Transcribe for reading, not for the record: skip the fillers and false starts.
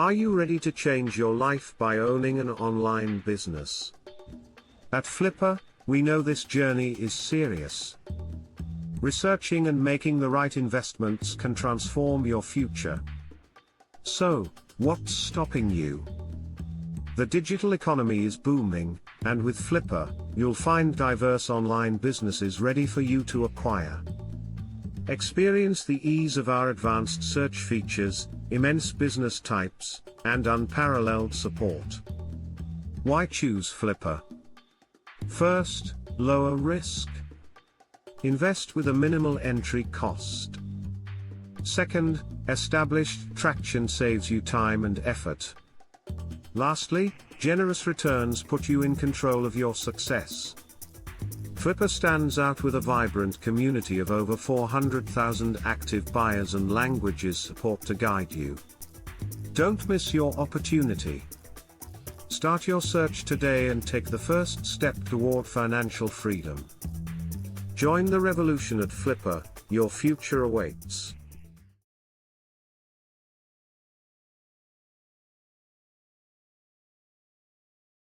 Are you ready to change your life by owning an online business? At Flippa, we know this journey is serious. Researching and making the right investments can transform your future. So, what's stopping you? The digital economy is booming, and with Flippa, you'll find diverse online businesses ready for you to acquire. Experience the ease of our advanced search features, immense business types, and unparalleled support. Why choose Flippa? First, lower risk. Invest with a minimal entry cost. Second, established traction saves you time and effort. Lastly, generous returns put you in control of your success. Flippa stands out with a vibrant community of over 400,000 active buyers and languages support to guide you. Don't miss your opportunity. Start your search today and take the first step toward financial freedom. Join the revolution at Flippa, your future awaits.